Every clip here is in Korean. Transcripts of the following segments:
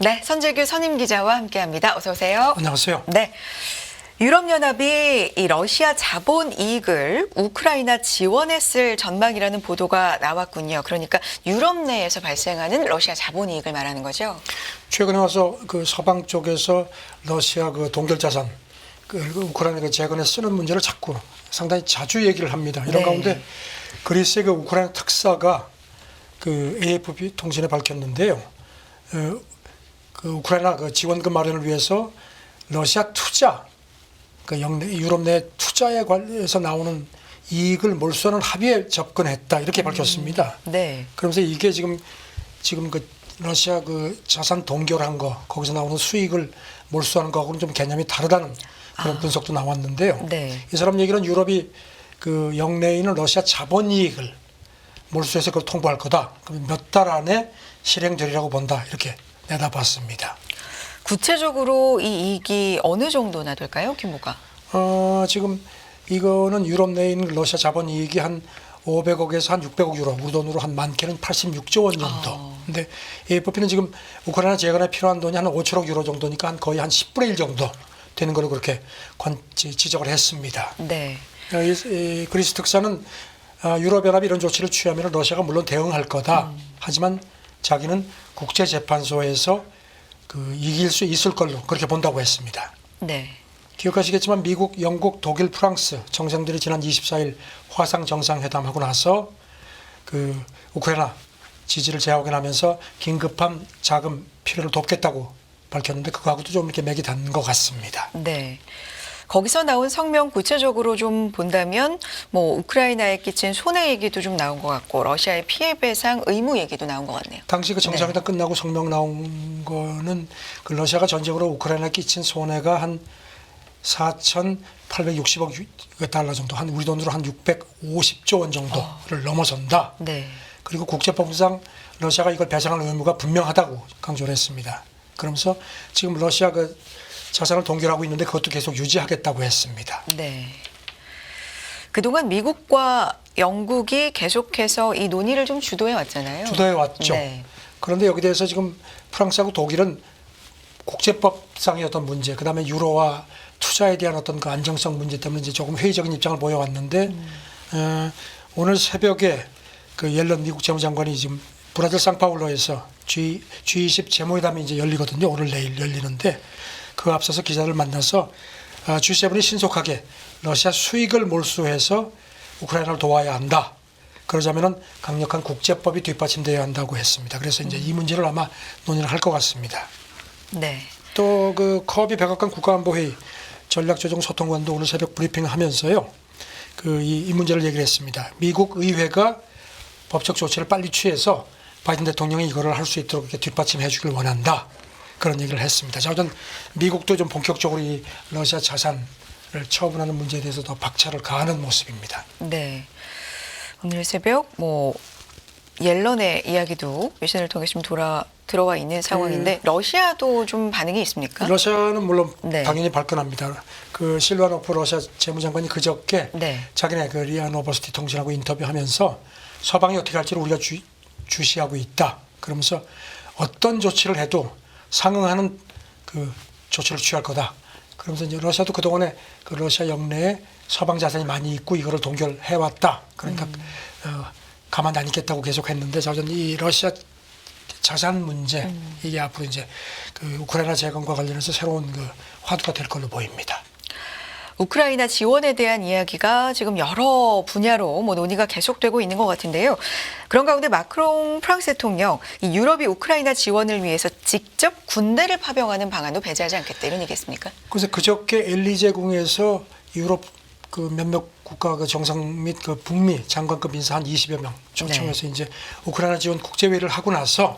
네, 선재규 선임 기자와 함께합니다. 어서 오세요. 안녕하세요. 네, 유럽연합이 이 러시아 자본 이익을 우크라이나 지원했을 전망이라는 보도가 나왔군요. 그러니까 유럽 내에서 발생하는 러시아 자본 이익을 말하는 거죠. 최근에 와서 그 서방 쪽에서 러시아 그 동결 자산, 그 우크라이나 재건에 쓰는 문제를 자꾸 상당히 자주 얘기를 합니다. 이런 네. 가운데 그리스의 그 우크라이나 특사가 그 AFP 통신에 밝혔는데요. 그 우크라이나 그 지원금 마련을 위해서 러시아 투자, 그 유럽 내 투자에 관해서 나오는 이익을 몰수하는 합의에 접근했다 이렇게 밝혔습니다. 네. 그러면서 이게 지금 그 러시아 그 자산 동결한 거 거기서 나오는 수익을 몰수하는 거하고는 좀 개념이 다르다는 그런 분석도 나왔는데요. 네. 이 사람 얘기는 유럽이 그 영내에 있는 러시아 자본 이익을 몰수해서 그걸 통보할 거다. 그럼 몇 달 안에 실행되리라고 본다 이렇게 내다봤습니다. 구체적으로 이 이익이 어느 정도나 될까요, 규모가? 지금 이거는 유럽 내에 있는 러시아 자본 이익이 한 500억에서 한 600억 유로, 우리 돈으로 한 많게는 86조 원 정도. 근데 AFP는 지금 우크라이나 재건에 필요한 돈이 한 5천억 유로 정도니까 한 거의 한 10분의 1 정도 되는 걸로 그렇게 지적을 했습니다. 네. 이 그리스 특사는 유럽연합이 이런 조치를 취하면 러시아가 물론 대응할 거다. 하지만 자기는 국제재판소에서 그 이길 수 있을 걸로 그렇게 본다고 했습니다. 네. 기억하시겠지만 미국, 영국, 독일, 프랑스 정상들이 지난 24일 화상 정상회담하고 나서 그 우크라이나 지지를 재확인하면서 긴급한 자금 필요를 돕겠다고 밝혔는데 그거하고도 좀 이렇게 맥이 닿는 것 같습니다. 네. 거기서 나온 성명 구체적으로 좀 본다면 뭐 우크라이나에 끼친 손해 얘기도 좀 나온 것 같고 러시아의 피해 배상 의무 얘기도 나온 것 같네요. 당시 그 정상회담 끝나고 성명 나온 거는 그 러시아가 전적으로 우크라이나에 끼친 손해가 한 4,860억 달러 정도, 한 우리 돈으로 한 650조 원 정도를 넘어선다. 네. 그리고 국제법상 러시아가 이걸 배상할 의무가 분명하다고 강조를 했습니다. 그러면서 지금 러시아 그 자산을 동결하고 있는데 그것도 계속 유지하겠다고 했습니다. 네. 그동안 미국과 영국이 계속해서 이 논의를 좀 주도해 왔잖아요. 주도해 왔죠. 네. 그런데 여기 대해서 지금 프랑스하고 독일은 국제법상의 어떤 문제, 그다음에 유로와 투자에 대한 어떤 그 안정성 문제 때문에 이제 조금 회의적인 입장을 보여왔는데 오늘 새벽에 그 옐런 미국 재무장관이 지금 브라질 상파울로에서 G20 재무회담이 이제 열리거든요. 오늘 내일 열리는데 그 앞서서 기자들 만나서 G7이 신속하게 러시아 수익을 몰수해서 우크라이나를 도와야 한다. 그러자면은 강력한 국제법이 뒷받침되어야 한다고 했습니다. 그래서 이제 이 문제를 아마 논의를 할 것 같습니다. 네. 또 그 커비 백악관 국가안보회의 전략조정소통관도 오늘 새벽 브리핑하면서요. 그 이 문제를 얘기를 했습니다. 미국 의회가 법적 조치를 빨리 취해서 바이든 대통령이 이거를 할 수 있도록 이렇게 뒷받침해 주길 원한다. 그런 얘기를 했습니다. 자, 우선 미국도 좀 본격적으로 이 러시아 자산을 처분하는 문제에 대해서 더 박차를 가하는 모습입니다. 네. 오늘 새벽 뭐 옐런의 이야기도 외신을 통해 좀 들어와 있는 상황인데 러시아도 좀 반응이 있습니까? 러시아는 물론 네. 당연히 발끈합니다. 그 실바노프 러시아 재무장관이 그저께 네. 자기네 그 리아 노버스티 통신하고 인터뷰하면서 서방이 어떻게 할지를 우리가 주시하고 있다. 그러면서 어떤 조치를 해도 상응하는 그 조치를 취할 거다. 그러면서 이제 러시아도 그동안에 그 러시아 영내에 서방 자산이 많이 있고 이거를 동결해 왔다. 그러니까 가만 안 있겠다고 계속 했는데 자전 이 러시아 자산 문제 이게 앞으로 이제 그 우크라이나 재건과 관련해서 새로운 그 화두가 될 걸로 보입니다. 우크라이나 지원에 대한 이야기가 지금 여러 분야로 뭐 논의가 계속되고 있는 것 같은데요. 그런 가운데 마크롱 프랑스 대통령 이 유럽이 우크라이나 지원을 위해서 직접 군대를 파병하는 방안도 배제하지 않겠다 이런 얘기했습니까? 그래서 그저께 엘리제궁에서 유럽 그 몇몇 국가 그 정상 및 그 북미 장관급 인사 한 20여 명 초청해서 이제 우크라이나 지원 국제회의를 하고 나서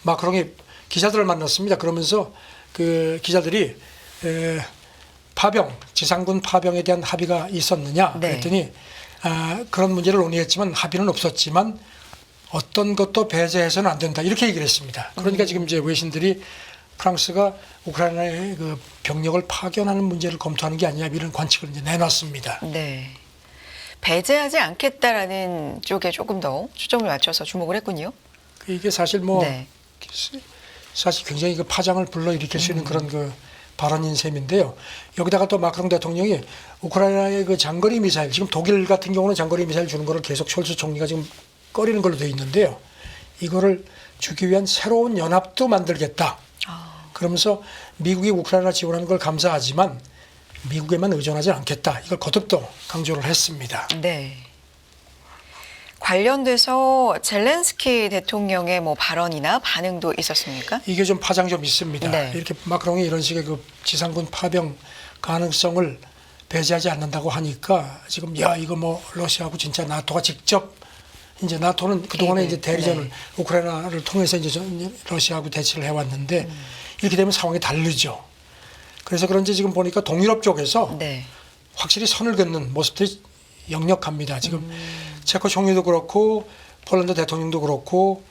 마크롱이 기자들을 만났습니다. 그러면서 그 기자들이 파병, 지상군 파병에 대한 합의가 있었느냐 그랬더니 그런 문제를 논의했지만 합의는 없었지만 어떤 것도 배제해서는 안 된다 이렇게 얘기를 했습니다. 그러니까 지금 이제 외신들이 프랑스가 우크라이나의 그 병력을 파견하는 문제를 검토하는 게 아니냐 이런 관측을 이제 내놨습니다. 네. 배제하지 않겠다라는 쪽에 조금 더 초점을 맞춰서 주목을 했군요. 이게 사실 뭐 네. 사실 굉장히 그 파장을 불러일으킬 수 있는 그런 그 발언인 셈인데요. 여기다가 또 마크롱 대통령이 우크라이나의 그 장거리 미사일, 지금 독일 같은 경우는 장거리 미사일 주는 거를 계속 숄츠 총리가 지금 꺼리는 걸로 되어 있는데요. 이거를 주기 위한 새로운 연합도 만들겠다. 그러면서 미국이 우크라이나 지원하는 걸 감사하지만 미국에만 의존하지 않겠다. 이걸 거듭 또 강조를 했습니다. 네. 관련돼서 젤렌스키 대통령의 뭐 발언이나 반응도 있었습니까? 이게 좀 파장 좀 있습니다. 네. 이렇게 마크롱이 이런 식의 그 지상군 파병 가능성을 배제하지 않는다고 하니까 지금 야 이거 뭐 러시아하고 진짜 나토가 직접 이제 나토는 그동안에 이제 대리전을 네. 우크라이나를 통해서 이제 러시아하고 대치를 해왔는데 이렇게 되면 상황이 다르죠. 그래서 그런지 지금 보니까 동유럽 쪽에서 네. 확실히 선을 긋는 모습들이 역력합니다. 지금 체코 총리도 그렇고 폴란드 대통령도 그렇고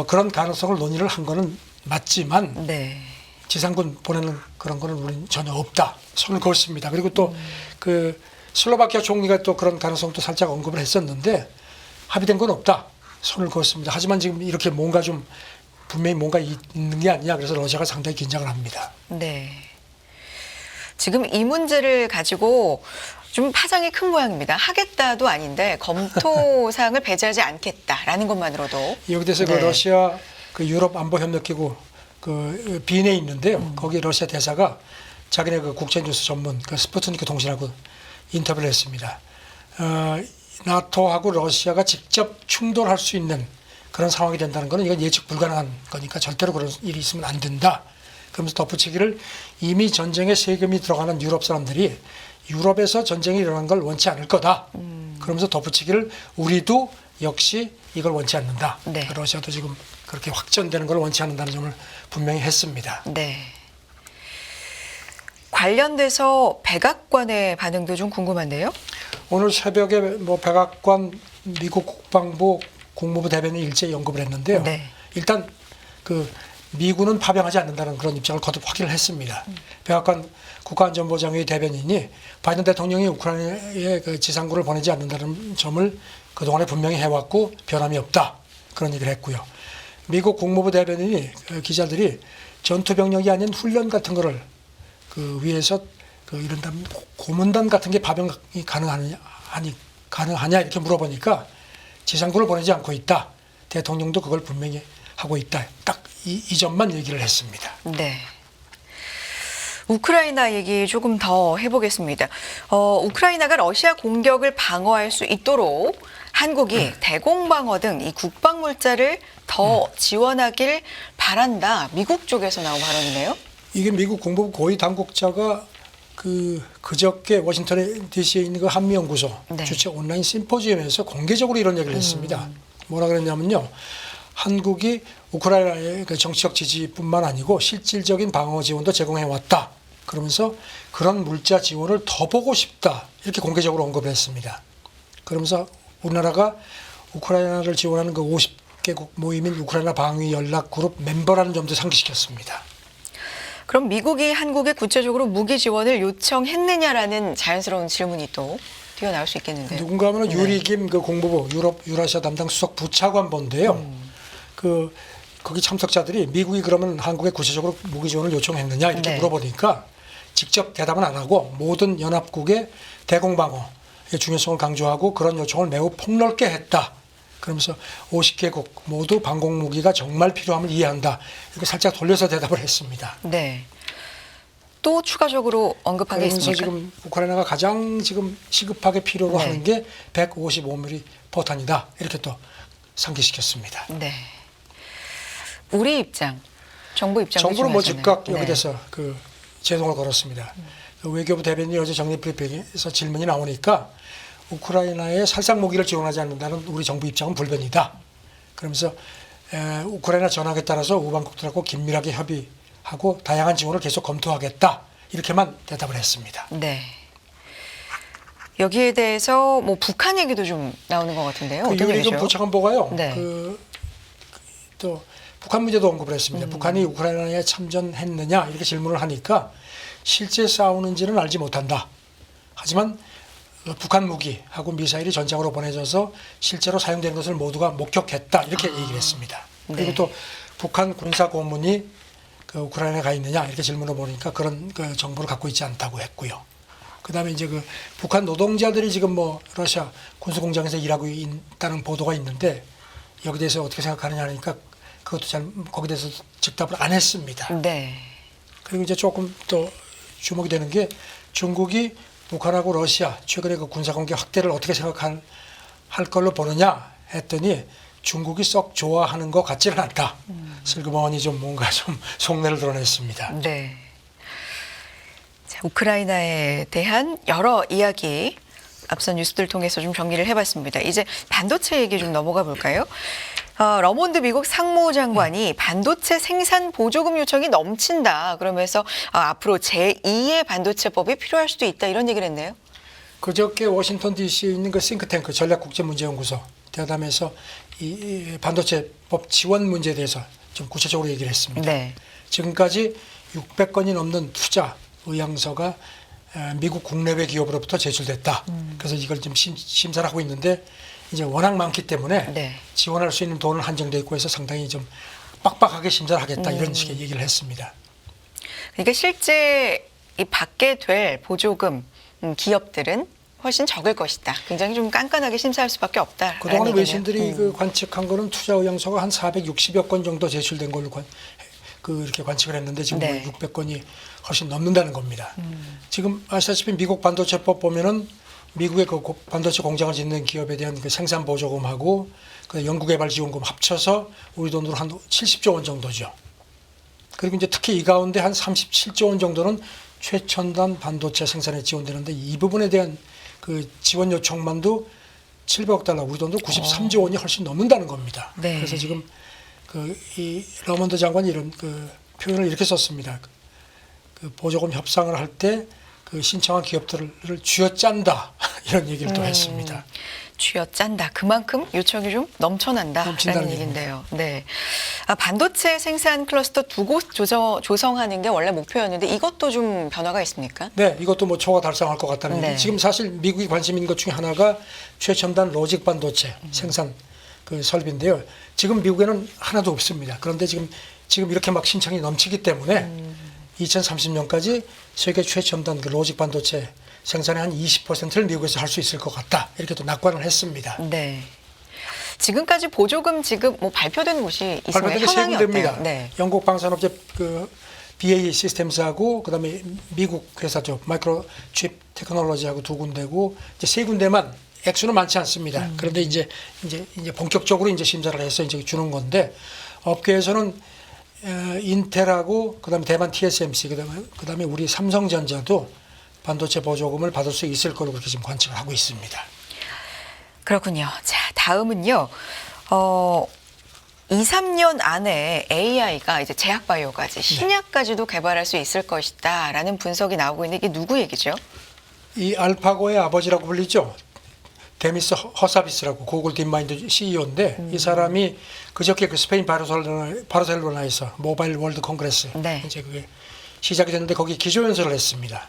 그런 가능성을 논의를 한 거는 맞지만 네. 지상군 보내는 그런 거는 우리는 전혀 없다. 손을 그었습니다. 그리고 또 그 슬로바키아 총리가 또 그런 가능성도 살짝 언급을 했었는데 합의된 건 없다. 손을 그었습니다. 하지만 지금 이렇게 뭔가 좀 분명히 뭔가 있는 게 아니냐. 그래서 러시아가 상당히 긴장을 합니다. 네. 지금 이 문제를 가지고 좀 파장이 큰 모양입니다. 하겠다도 아닌데 검토 사항을 배제하지 않겠다라는 것만으로도. 여기 대해서 네. 그 러시아 그 유럽 안보 협력기구 그 빈에 있는데요. 거기 러시아 대사가 자기네 그 국제 뉴스 전문 그 스푸트니크 통신하고 인터뷰를 했습니다. 나토하고 러시아가 직접 충돌할 수 있는 그런 상황이 된다는 것은 이건 예측 불가능한 거니까 절대로 그런 일이 있으면 안 된다. 그러면서 덧붙이기를 이미 전쟁에 세금이 들어가는 유럽 사람들이 유럽에서 전쟁이 일어난 걸 원치 않을 거다. 그러면서 덧붙이기를 우리도 역시 이걸 원치 않는다. 네. 러시아도 지금 그렇게 확전되는 걸 원치 않는다는 점을 분명히 했습니다. 네. 관련돼서 백악관의 반응도 좀 궁금한데요. 오늘 새벽에 뭐 백악관 미국 국방부 국무부 대변인이 일제히 언급을 했는데요. 네. 일단 그 미군은 파병하지 않는다는 그런 입장을 거듭 확인을 했습니다. 백악관 국가안전보장회의 대변인이 바이든 대통령이 우크라이나에 그 지상군을 보내지 않는다는 점을 그동안에 분명히 해왔고 변함이 없다. 그런 얘기를 했고요. 미국 국무부 대변인이 그 기자들이 전투병력이 아닌 훈련 같은 거를 그 위에서 그 이런다면 고문단 같은 게 파병이 가능하냐 이렇게 물어보니까 지상군을 보내지 않고 있다. 대통령도 그걸 분명히 하고 있다. 딱 이 점만 얘기를 했습니다. 네. 우크라이나 얘기 조금 더 해보겠습니다. 우크라이나가 러시아 공격을 방어할 수 있도록 한국이 대공방어 등 이 국방물자를 더 지원하길 바란다. 미국 쪽에서 나온 발언이네요. 이게 미국 국무부 고위 당국자가 그저께 워싱턴 DC에 있는 그 한미연구소 네. 주최 온라인 심포지엄에서 공개적으로 이런 얘기를 했습니다. 뭐라 그랬냐면요. 한국이 우크라이나의 그 정치적 지지뿐만 아니고 실질적인 방어 지원도 제공해 왔다. 그러면서 그런 물자 지원을 더 보고 싶다. 이렇게 공개적으로 언급을 했습니다. 그러면서 우리나라가 우크라이나를 지원하는 그 50개국 모임인 우크라이나 방위 연락 그룹 멤버라는 점도 상기시켰습니다. 그럼 미국이 한국에 구체적으로 무기 지원을 요청했느냐라는 자연스러운 질문이 또 튀어나올 수 있겠는데요. 누군가 하면 유리김 그 공무부 유럽 유라시아 담당 수석 부차관본데요. 거기 참석자들이 미국이 그러면 한국에 구체적으로 무기 지원을 요청했느냐 이렇게 네. 물어보니까 직접 대답은 안 하고 모든 연합국의 대공방어의 중요성을 강조하고 그런 요청을 매우 폭넓게 했다. 그러면서 50개국 모두 방공무기가 정말 필요함을 이해한다. 이렇게 살짝 돌려서 대답을 했습니다. 네. 또 추가적으로 언급한 게 그러면서 있습니까? 지금 우크라이나가 가장 지금 시급하게 필요로 네. 하는 게 155mm 포탄이다. 이렇게 또 상기시켰습니다. 네. 우리 입장, 정부 입장. 정부는 뭐 즉각 네. 여기 대해서 그 제동을 걸었습니다. 그 외교부 대변인이 어제 정례 브리핑에서 질문이 나오니까 우크라이나에 살상 무기를 지원하지 않는다는 우리 정부 입장은 불변이다. 그러면서 우크라이나 전황에 따라서 우방국들하고 긴밀하게 협의하고 다양한 지원을 계속 검토하겠다. 이렇게만 대답을 했습니다. 네. 여기에 대해서 뭐 북한 얘기도 좀 나오는 것 같은데요. 그 어떻게 유리금 되죠? 부차관보가요. 네. 또 북한 문제도 언급을 했습니다. 북한이 우크라이나에 참전했느냐 이렇게 질문을 하니까 실제 싸우는지는 알지 못한다. 하지만 북한 무기하고 미사일이 전장으로 보내져서 실제로 사용되는 것을 모두가 목격했다. 이렇게 얘기를 했습니다. 그리고 네. 또 북한 군사 고문이 그 우크라이나에 가 있느냐 이렇게 질문을 보니까 그런 그 정보를 갖고 있지 않다고 했고요. 그다음에 이제 그 북한 노동자들이 지금 뭐 러시아 군수 공장에서 일하고 있다는 보도가 있는데 여기 대해서 어떻게 생각하느냐 하니까 그것도 잘 거기에 대해서 즉답을 안 했습니다. 네. 그리고 이제 조금 또 주목이 되는 게 중국이 북한하고 러시아 최근에 그 군사 관계 확대를 어떻게 생각할 걸로 보느냐 했더니 중국이 썩 좋아하는 것 같지는 않다. 슬그머니 좀 뭔가 좀 속내를 드러냈습니다. 네. 자, 우크라이나에 대한 여러 이야기 앞선 뉴스들 통해서 좀 정리를 해봤습니다. 이제 반도체 얘기 좀 넘어가 볼까요? 러몬드 미국 상무장관이 반도체 생산 보조금 요청이 넘친다. 그러면서 앞으로 제2의 반도체법이 필요할 수도 있다. 이런 얘기를 했네요. 그저께 워싱턴 DC에 있는 그 싱크탱크 전략국제문제연구소 대담에서 이 반도체법 지원 문제에 대해서 좀 구체적으로 얘기를 했습니다. 네. 지금까지 600건이 넘는 투자 의향서가 미국 국내외 기업으로부터 제출됐다. 그래서 이걸 좀 심사를 하고 있는데 이제 워낙 많기 때문에 네. 지원할 수 있는 돈은 한정돼 있고 해서 상당히 좀 빡빡하게 심사를 하겠다 이런 식의 얘기를 했습니다. 그러니까 실제 이 받게 될 보조금 기업들은 훨씬 적을 것이다. 굉장히 좀 깐깐하게 심사할 수밖에 없다. 그동안 외신들이 그 관측한 거는 투자 의향서가 한 460여 건 정도 제출된 걸로 이렇게 관측을 했는데 지금 네. 600건이 훨씬 넘는다는 겁니다. 지금 아시다시피 미국 반도체법 보면은 미국의 그 반도체 공장을 짓는 기업에 대한 그 생산 보조금하고 그 연구개발 지원금 합쳐서 우리 돈으로 한 70조 원 정도죠. 그리고 이제 특히 이 가운데 한 37조 원 정도는 최첨단 반도체 생산에 지원되는데 이 부분에 대한 그 지원 요청만도 700억 달러, 우리 돈도 93조 원이 훨씬 넘는다는 겁니다. 네. 그래서 지금 이 러먼드 장관이 이런 그 표현을 이렇게 썼습니다. 그 보조금 협상을 할 때 그 신청한 기업들을 쥐어짠다 이런 얘기를 또 했습니다. 쥐어짠다. 그만큼 요청이 좀 넘쳐난다라는 얘기인데요. 네. 반도체 생산 클러스터 2곳 조성하는 게 원래 목표였는데 이것도 좀 변화가 있습니까? 네, 이것도 뭐 초과 달성할 것 같다는 네. 얘기. 지금 사실 미국이 관심 있는 것 중에 하나가 최첨단 로직 반도체 생산 그 설비인데요. 지금 미국에는 하나도 없습니다. 그런데 지금 이렇게 막 신청이 넘치기 때문에 2030년까지 세계 최첨단 그 로직 반도체 생산의 한 20%를 미국에서 할 수 있을 것 같다. 이렇게 또 낙관을 했습니다. 네. 지금까지 보조금 지급 뭐 발표된 곳이 있으면 발표된 게 세 현황이 군데입니다. 어때요? 네. 영국 방산업체 그 BAE 시스템스하고 그다음에 미국 회사죠. 마이크로칩 테크놀로지하고 2군데고 이제 3군데만 액수는 많지 않습니다. 그런데 이제 본격적으로 이제 심사를 해서 이제 주는 건데 업계에서는 인텔하고 그다음에 대만 TSMC 그다음에 우리 삼성전자도 반도체 보조금을 받을 수 있을 걸로 그렇게 지금 관측을 하고 있습니다. 그렇군요. 자, 다음은요. 2, 3년 안에 AI가 이제 제약바이오까지 신약까지도 개발할 수 있을 것이다라는 분석이 나오고 있는 게 누구 얘기죠? 이 알파고의 아버지라고 불리죠. 데미스 허사비스라고 구글 딥마인드 CEO인데 이 사람이 그저께 그 스페인 바르셀로나에서 모바일 월드 콩그레스 네. 이제 그게 시작이 됐는데 거기 기조연설을 했습니다.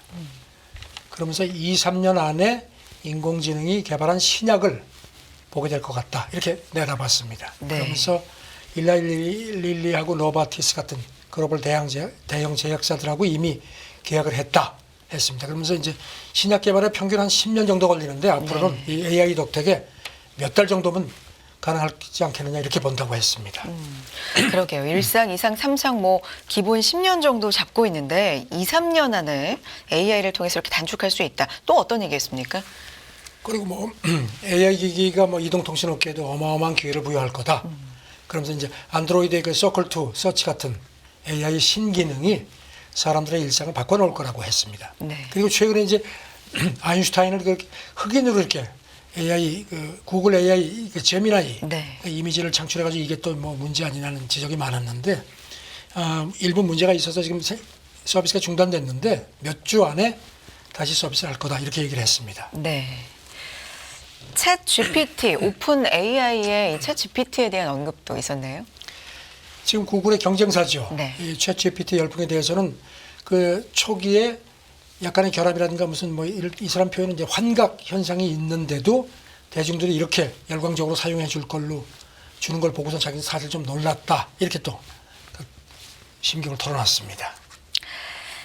그러면서 2, 3년 안에 인공지능이 개발한 신약을 보게 될 것 같다 이렇게 내다봤습니다. 네. 그러면서 일라일리하고 노바티스 같은 글로벌 대형 제약사들하고 이미 계약을 했습니다. 그러면서 이제 신약 개발에 평균 한 10년 정도 걸리는데 앞으로는 이 AI 덕택에 몇 달 정도면 가능하지 않겠느냐 이렇게 본다고 했습니다. 그러게요. 1상, 2상, 3상 뭐 기본 10년 정도 잡고 있는데 2, 3년 안에 AI를 통해서 이렇게 단축할 수 있다. 또 어떤 얘기였습니까? 그리고 뭐 AI 기기가 뭐 이동통신업계에도 어마어마한 기회를 부여할 거다. 그러면서 이제 안드로이드의 그 서클2 서치 같은 AI 신기능이 사람들의 일상을 바꿔놓을 거라고 했습니다. 네. 그리고 최근에 이제 아인슈타인을 그 흑인으로 이렇게 AI 그 구글 AI 그 제미나이 네. 그 이미지를 창출해가지고 이게 또 뭐 문제 아니냐는 지적이 많았는데 일부 문제가 있어서 지금 서비스가 중단됐는데 몇 주 안에 다시 서비스를 할 거다 이렇게 얘기를 했습니다. 네. 챗 GPT, 오픈 AI의 챗 GPT에 대한 언급도 있었네요. 지금 구글의 경쟁사죠. 네. 이 챗 GPT 열풍에 대해서는 그 초기에 약간의 결함이라든가 무슨 뭐 이 사람 표현은 이제 환각 현상이 있는데도 대중들이 이렇게 열광적으로 사용해 줄 걸로 주는 걸 보고서 자기는 사실 좀 놀랐다 이렇게 또 심경을 털어놨습니다.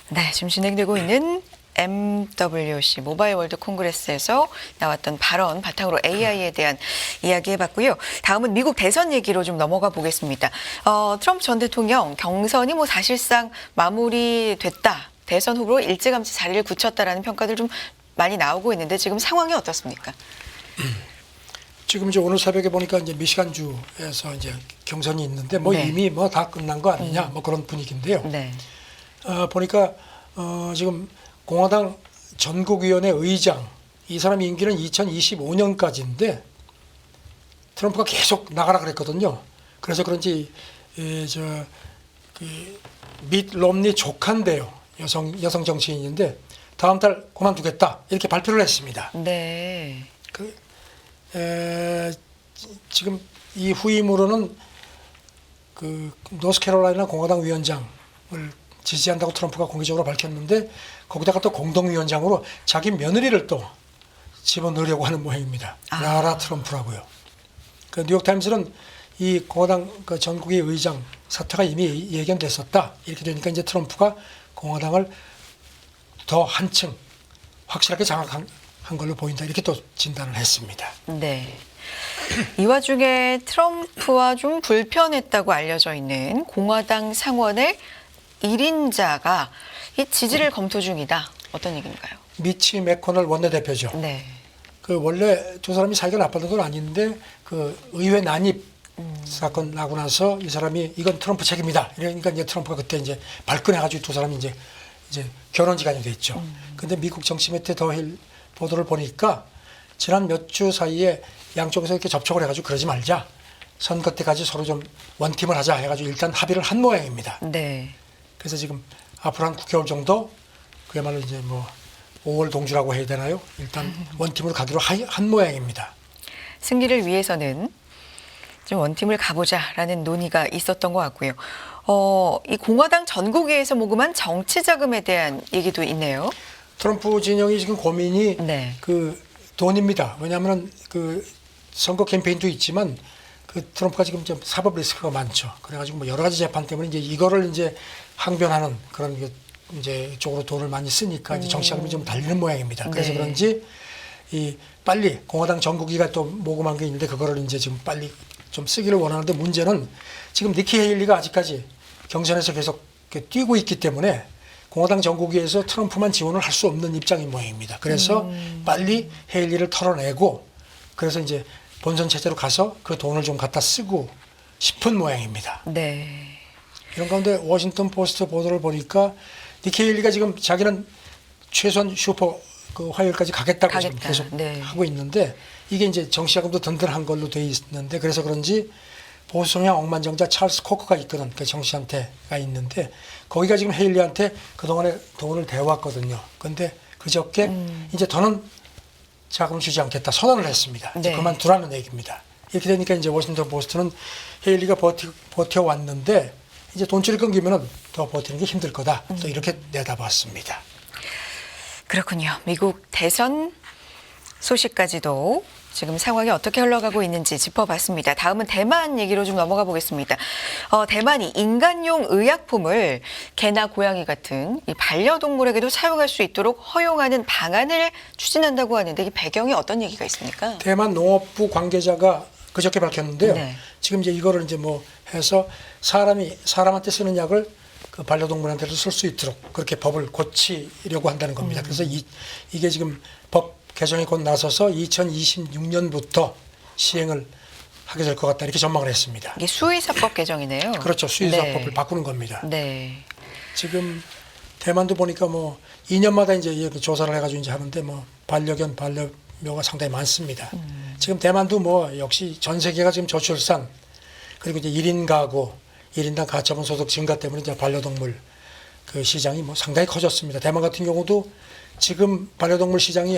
네, 지금 진행되고 있는 MWC 모바일 월드 콩그레스에서 나왔던 발언 바탕으로 AI에 대한 이야기 해봤고요. 다음은 미국 대선 얘기로 좀 넘어가 보겠습니다. 트럼프 전 대통령 경선이 뭐 사실상 마무리됐다. 대선 후보로 일찌감치 자리를 굳혔다라는 평가들 좀 많이 나오고 있는데 지금 상황이 어떻습니까? 지금 이제 오늘 새벽에 보니까 이제 미시간주에서 이제 경선이 있는데 뭐 네. 이미 뭐 다 끝난 거 아니냐 뭐 그런 분위기인데요. 네. 보니까 지금 공화당 전국위원회 의장 이 사람 임기는 2025년까지인데 트럼프가 계속 나가라 그랬거든요. 그래서 그런지 밋 롬니 조카인데요. 여성 정치인인데 다음 달 그만두겠다 이렇게 발표를 했습니다. 네. 지금 이 후임으로는 그 노스캐롤라이나 공화당 위원장을 지지한다고 트럼프가 공개적으로 밝혔는데 거기다가 또 공동위원장으로 자기 며느리를 또 집어넣으려고 하는 모양입니다. 라라 트럼프라고요. 그 뉴욕타임스는 이 공화당 그 전국의 의장 사퇴가 이미 예견됐었다. 이렇게 되니까 이제 트럼프가 공화당을 더 한층 확실하게 장악한 걸로 보인다. 이렇게 또 진단을 했습니다. 네. 이 와중에 트럼프와 좀 불편했다고 알려져 있는 공화당 상원의 1인자가 이 지지를 검토 중이다. 어떤 얘기인가요? 미치 맥코널 원내대표죠. 네. 그 원래 두 사람이 사이가 나빴던 건 아닌데 그 의회 난입 사건 나고 나서 이 사람이 이건 트럼프 책임이다. 이러니까 이제 트럼프가 그때 이제 발끈해가지고 두 사람이 이제 결혼지간이 됐죠. 근데 미국 정치 매체 더힐 보도를 보니까 지난 몇 주 사이에 양쪽에서 이렇게 접촉을 해가지고 그러지 말자. 선거 때까지 서로 좀 원팀을 하자 해가지고 일단 합의를 한 모양입니다. 네. 그래서 지금 앞으로 한 9개월 정도 그야말로 이제 뭐 5월 동주라고 해야 되나요? 일단 원팀으로 가기로 한 모양입니다. 승리를 위해서는 좀 원팀을 가보자라는 논의가 있었던 것 같고요. 이 공화당 전국위에서 모금한 정치 자금에 대한 얘기도 있네요. 트럼프 진영이 지금 고민이 네. 그 돈입니다. 왜냐하면 그 선거 캠페인도 있지만 그 트럼프가 지금 좀 사법 리스크가 많죠. 그래가지고 뭐 여러 가지 재판 때문에 이제 이거를 이제 항변하는 그런 게 이제 쪽으로 돈을 많이 쓰니까 이제 정치 자금이 좀 달리는 모양입니다. 그래서 네. 그런지 이 빨리 공화당 전국위가 또 모금한 게 있는데 그거를 이제 지금 빨리 좀 쓰기를 원하는데 문제는 지금 니키 헤일리가 아직까지 경선에서 계속 이렇게 뛰고 있기 때문에 공화당 전국위에서 트럼프만 지원을 할 수 없는 입장인 모양입니다. 그래서 빨리 헤일리를 털어내고 그래서 이제 본선 체제로 가서 그 돈을 좀 갖다 쓰고 싶은 모양입니다. 네. 이런 가운데 워싱턴 포스트 보도를 보니까 니키 헤일리가 지금 자기는 최소한 슈퍼 그 화요일까지 가겠다고 지금 계속 네. 하고 있는데 이게 이제 정치자금도 든든한 걸로 돼 있는데 그래서 그런지 보수 성향 억만장자 찰스 코커가 이끄는 그 정치한테가 있는데 거기가 지금 헤일리한테 그동안에 돈을 대왔거든요. 그런데 그저께 이제 더는 자금을 주지 않겠다 선언을 했습니다. 이제 네. 그만두라는 얘기입니다. 이렇게 되니까 이제 워싱턴 포스트는 헤일리가 버텨왔는데 이제 돈줄이 끊기면은 더 버티는 게 힘들 거다. 또 이렇게 내다봤습니다. 그렇군요. 미국 대선 소식까지도 지금 상황이 어떻게 흘러가고 있는지 짚어봤습니다. 다음은 대만 얘기로 좀 넘어가 보겠습니다. 대만이 인간용 의약품을 개나 고양이 같은 이 반려동물에게도 사용할 수 있도록 허용하는 방안을 추진한다고 하는데 이 배경이 어떤 얘기가 있습니까? 대만 농업부 관계자가 그저께 밝혔는데요. 네. 지금 이제 이거를 이제 뭐 해서 사람한테 쓰는 약을 그 반려동물한테도 쓸 수 있도록 그렇게 법을 고치려고 한다는 겁니다. 그래서 이게 지금 법 개정이 곧 나서서 2026년부터 시행을 하게 될 것 같다 이렇게 전망을 했습니다. 이게 수의사법 개정이네요. 그렇죠. 수의사법을 바꾸는 겁니다. 네. 지금 대만도 보니까 뭐 2년마다 이제 이렇게 조사를 해가지고 이제 하는데 뭐 반려견, 반려묘가 상당히 많습니다. 지금 대만도 뭐 역시 전 세계가 지금 저출산 그리고 이제 1인 가구, 1인당 가처분 소득 증가 때문에 이제 반려동물 그 시장이 뭐 상당히 커졌습니다. 대만 같은 경우도 지금 반려동물 시장이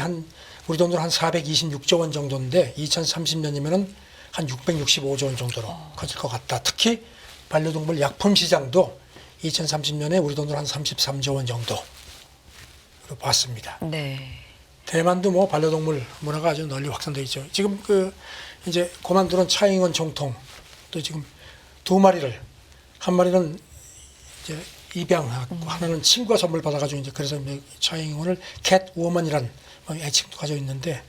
우리 돈으로 한 426조 원 정도인데 2030년이면은 한 665조 원 정도로 커질 것 같다. 특히 반려동물 약품 시장도 2030년에 우리 돈으로 한 33조 원 정도로 봤습니다. 네. 대만도 뭐 반려동물 문화가 아주 널리 확산돼 있죠. 지금 그 이제 그만두는 차잉원 총통 또 지금 두 마리를 한 마리는 이제 입양하고 하나는 친구가 선물 받아가지고 이제 그래서 차영원을 캣우먼이란 애칭도 가지고 있는데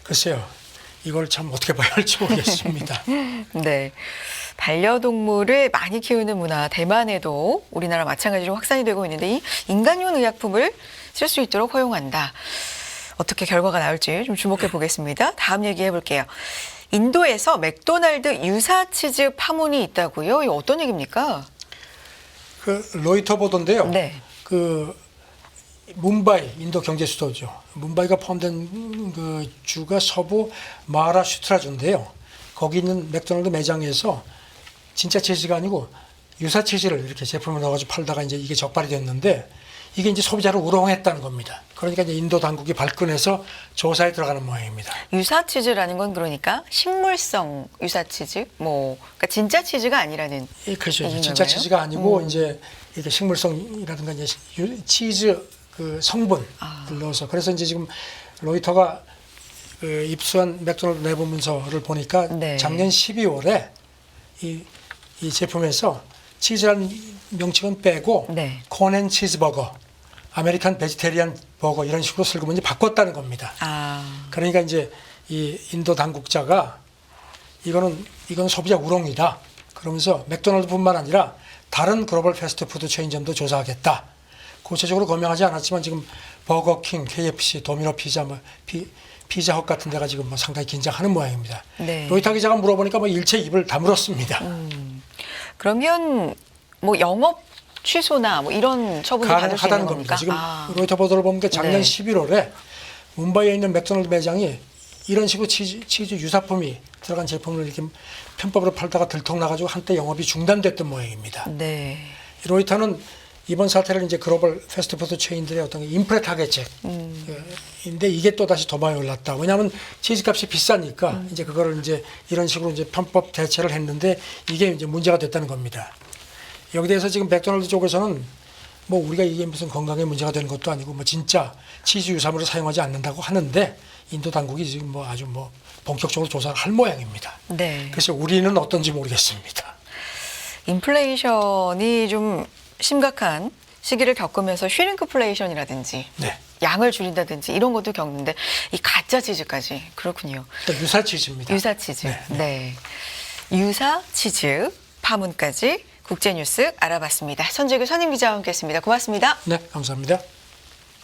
글쎄요 이걸 참 어떻게 봐야 할지 모르겠습니다. 네. 반려동물을 많이 키우는 문화 대만에도 우리나라 마찬가지로 확산이 되고 있는데 이 인간용 의약품을 쓸 수 있도록 허용한다. 어떻게 결과가 나올지 좀 주목해 보겠습니다. 다음 얘기해 볼게요. 인도에서 맥도날드 유사 치즈 파문이 있다고요? 이거 어떤 얘기입니까? 그 로이터 보도인데요. 네. 그 뭄바이 인도 경제 수도죠. 뭄바이가 포함된 그 주가 서부 마하라슈트라주인데요. 거기 있는 맥도날드 매장에서 진짜 치즈가 아니고 유사 치즈를 이렇게 제품을 넣어가지고 팔다가 이제 이게 적발이 됐는데 이게 이제 소비자를 우롱했다는 겁니다. 그러니까 이제 인도 당국이 발끈해서 조사에 들어가는 모양입니다. 유사 치즈라는 건 그러니까 식물성 유사 치즈, 그러니까 진짜 치즈가 아니라는. 예, 그렇죠. 얘기인 진짜 건가요? 치즈가 아니고 이제 이렇게 식물성이라든가 이제 치즈 그 성분을 넣어서 그래서 이제 지금 로이터가 그 입수한 맥도날드 내부 문서를 보니까 네. 작년 12월에 이 제품에서 치즈라는 명칭은 빼고 네. 콘앤 치즈버거, 아메리칸 베지테리안 버거 이런 식으로 슬그머니 바꿨다는 겁니다. 그러니까 이제 이 인도 당국자가 이건 소비자 우롱이다. 그러면서 맥도날드뿐만 아니라 다른 글로벌 패스트푸드 체인점도 조사하겠다. 구체적으로 거명하지 않았지만 지금 버거킹, KFC, 도미노 피자, 피자헛 같은 데가 지금 상당히 긴장하는 모양입니다. 네. 로이터 기자가 물어보니까 일체 입을 다물었습니다. 그러면 영업 취소나 이런 처분을 받을 수 있는 가능하다는 겁니다. 겁니까? 지금 로이터 보도를 보면 작년 네. 11월에 뭄바이에 있는 맥도날드 매장이 이런 식으로 치즈 유사품이 들어간 제품을 이렇게 편법으로 팔다가 들통나가지고 한때 영업이 중단됐던 모양입니다. 네. 로이터는 이번 사태를 이제 글로벌 패스트푸드 체인들의 어떤 인프레 타겟책인데 이게 또 다시 도마에 올랐다. 왜냐하면 치즈값이 비싸니까 이제 그거를 이제 이런 식으로 이제 편법 대체를 했는데 이게 이제 문제가 됐다는 겁니다. 여기 대해서 지금 맥도날드 쪽에서는 우리가 이게 무슨 건강에 문제가 되는 것도 아니고 진짜 치즈 유사물을 사용하지 않는다고 하는데 인도 당국이 지금 아주 본격적으로 조사를 할 모양입니다. 네. 그래서 우리는 어떤지 모르겠습니다. 인플레이션이 좀 심각한 시기를 겪으면서 슈링크플레이션이라든지 네. 양을 줄인다든지 이런 것도 겪는데 이 가짜 치즈까지 그렇군요. 유사 치즈입니다. 유사 치즈. 네. 네. 유사 치즈 파문까지 국제뉴스 알아봤습니다. 선재규 선임 기자와 함께했습니다. 고맙습니다. 네, 감사합니다.